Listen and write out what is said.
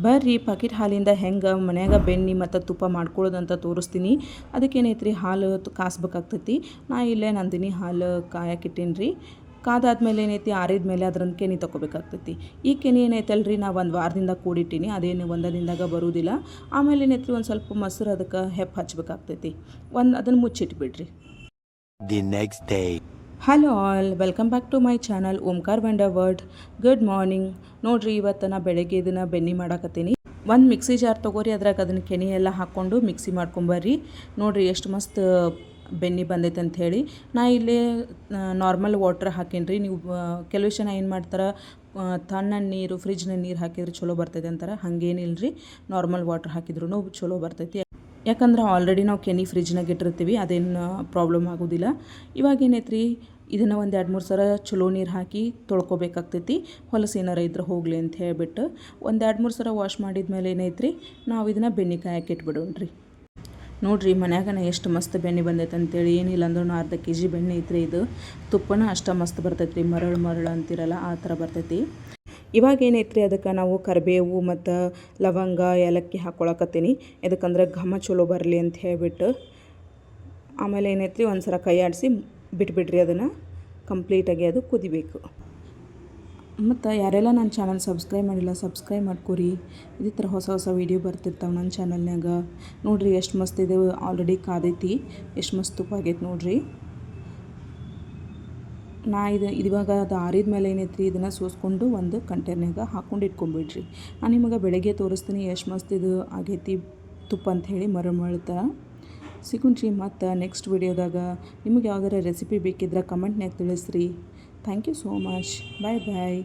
ಬರ್ರಿ ಪಾಕಿಟ್ ಹಾಲಿಂದ ಹೆಂಗೆ ಮನ್ಯಾಗ ಬೆಣ್ಣೆ ಮತ್ತು ತುಪ್ಪ ಮಾಡ್ಕೊಳ್ಳೋದಂತ ತೋರಿಸ್ತೀನಿ. ಅದಕ್ಕೇನೈತ್ರಿ, ಹಾಲು ಕಾಸ್ಬೇಕಾಗ್ತೈತಿ. ನಾ ಇಲ್ಲೇ ನಂದಿನಿ ಹಾಲು ಕಾಯಕ್ಕಿಟ್ಟೀನಿ ರೀ. ಕಾದಾದ್ಮೇಲೆ ಏನೈತಿ, ಆರಿದ ಮೇಲೆ ಅದ್ರಂದು ಕೆನೆ ತೊಗೋಬೇಕಾಗ್ತೈತಿ. ಈ ಕೆನೆ ಏನೈತಲ್ರಿ, ನಾ ಒಂದು ವಾರದಿಂದ ಕೂಡಿಟ್ಟೀನಿ, ಅದೇನು ಒಂದೇ ದಿನದಾಗ ಬರೋದಿಲ್ಲ. ಆಮೇಲೆ ಏನೈತ್ರಿ, ಒಂದು ಸ್ವಲ್ಪ ಮೊಸರು ಅದಕ್ಕೆ ಹೆಪ್ಪು ಹಚ್ಬೇಕಾಗ್ತೈತಿ. ಅದನ್ನು ಮುಚ್ಚಿಟ್ಬಿಡ್ರಿ. The next day. Hello all, welcome back to my channel Omkar wonder world. Good morning. ನೋಡಿರಿ, ಇವತ್ತು ನಾ ಬೆಳಗ್ಗೆ ಇದನ್ನು ಬೆಣ್ಣೆ ಮಾಡಾಕತ್ತೀನಿ. ಒಂದು ಮಿಕ್ಸಿ ಜಾರ್ ತೊಗೋರಿ, ಅದ್ರಾಗ ಅದನ್ನು ಕೆನೆ ಎಲ್ಲ ಹಾಕ್ಕೊಂಡು ಮಿಕ್ಸಿ ಮಾಡ್ಕೊಂಬರ್ರಿ. ನೋಡಿರಿ ಎಷ್ಟು ಮಸ್ತ್ ಬೆಣ್ಣೆ ಬಂದೈತೆ ಅಂಥೇಳಿ. ನಾ ಇಲ್ಲಿ ನಾರ್ಮಲ್ ವಾಟ್ರ್ ಹಾಕೀನಿ ರೀ. ನೀವು ಕೆಲವು ಜನ ಏನು ಮಾಡ್ತಾರೆ, ತಣ್ಣ ನೀರು, ಫ್ರಿಜ್ನ ನೀರು ಹಾಕಿದ್ರೆ ಚಲೋ ಬರ್ತೈತೆ ಅಂತಾರೆ. ಹಾಗೇನಿಲ್ಲ ರೀ, ನಾರ್ಮಲ್ ವಾಟ್ರ್ ಹಾಕಿದ್ರೂ ಚಲೋ ಬರ್ತೈತಿ. ಯಾಕಂದ್ರೆ ಆಲ್ರೆಡಿ ನಾವು ಕೆನೆ ಫ್ರಿಜ್ನಾಗ ಇಟ್ಟಿರ್ತೀವಿ, ಅದೇನು ಪ್ರಾಬ್ಲಮ್ ಆಗೋದಿಲ್ಲ. ಇವಾಗ ಏನೈತ್ರಿ, ಇದನ್ನು ಒಂದು 2-3 ಸಲ ಚಲೋ ನೀರು ಹಾಕಿ ತೊಳ್ಕೊಬೇಕಾಗ್ತೈತಿ. ಹೊಲಸು ಏನಾರ ಇದ್ರೆ ಹೋಗಲಿ ಅಂತ ಹೇಳ್ಬಿಟ್ಟು ಒಂದು 2-3 ಸಲ ವಾಶ್ ಮಾಡಿದ್ಮೇಲೆ ಏನೈತ್ರಿ, ನಾವು ಇದನ್ನು ಬೆಣ್ಣೆ ಕಾಯಕ್ಕೆ ಇಟ್ಬಿಡೋಣ್ರಿ. ನೋಡಿರಿ, ಮನ್ಯಾಗನ ಎಷ್ಟು ಮಸ್ತ್ ಬೆಣ್ಣೆ ಬಂದೈತೆ ಅಂತೇಳಿ. ಏನಿಲ್ಲ ಅಂದ್ರೂ ಅರ್ಧ kg ಬೆಣ್ಣೆ ಐತ್ರಿ. ಇದು ತುಪ್ಪನ ಅಷ್ಟು ಮಸ್ತ್ ಬರ್ತೈತೆ ರೀ, ಮರಳು ಅಂತಿರಲ್ಲ ಆ ಥರ ಬರ್ತೈತಿ. ಇವಾಗ ಏನೈತ್ರಿ, ಅದಕ್ಕೆ ನಾವು ಕರಿಬೇವು ಮತ್ತು ಲವಂಗ, ಏಲಕ್ಕಿ ಹಾಕ್ಕೊಳಕತ್ತೀನಿ. ಯಾಕಂದ್ರೆ ಘಮ ಚಲೋ ಬರಲಿ ಅಂತ ಹೇಳ್ಬಿಟ್ಟು. ಆಮೇಲೆ ಏನೈತ್ರಿ, ಒಂದು ಸಲ ಕೈ ಆಡಿಸಿ ಬಿಟ್ಬಿಡ್ರಿ, ಅದನ್ನು ಕಂಪ್ಲೀಟಾಗಿ ಅದು ಕುದಿಬೇಕು. ಮತ್ತು ಯಾರೆಲ್ಲ ನನ್ನ ಚಾನಲ್ ಸಬ್ಸ್ಕ್ರೈಬ್ ಮಾಡಿಲ್ಲ, ಸಬ್ಸ್ಕ್ರೈಬ್ ಮಾಡ್ಕೊರಿ. ಇದೇ ಥರ ಹೊಸ ವೀಡಿಯೋ ಬರ್ತಿರ್ತಾವೆ ನನ್ನ ಚಾನಲ್ನಾಗ. ನೋಡಿರಿ ಎಷ್ಟು ಮಸ್ತ್ ಇದೆ, ಆಲ್ರೆಡಿ ಕಾದೈತಿ. ಎಷ್ಟು ಮಸ್ತ್ ತುಪ್ಪ ಆಗೈತೆ ನೋಡಿರಿ. ನಾ ಇವಾಗ ಅದು ಆರಿದ ಮೇಲೆ ಏನೈತ್ರಿ, ಇದನ್ನು ಸೋಸ್ಕೊಂಡು ಒಂದು ಕಂಟೈರ್ನಾಗ ಹಾಕ್ಕೊಂಡು ಇಟ್ಕೊಂಡ್ಬಿಡ್ರಿ. ನಾನು ನಿಮಗೆ ಬೆಳಗ್ಗೆ ತೋರಿಸ್ತೀನಿ ಎಷ್ಟು ಮಸ್ತ್ ಇದು ಆಗೈತಿ ತುಪ್ಪ ಅಂಥೇಳಿ, ಮರಮಳ್ತ ಸಿಗುಣ್ರಿ. ಮತ್ತು ನೆಕ್ಸ್ಟ್ ವಿಡಿಯೋದಾಗ ನಿಮಗೆ ಯಾವ್ದಾರ ರೆಸಿಪಿ ಬೇಕಿದ್ರೆ ಕಮೆಂಟ್ನಾಗ ತಿಳಿಸ್ರಿ. Thank you so much. Bye bye.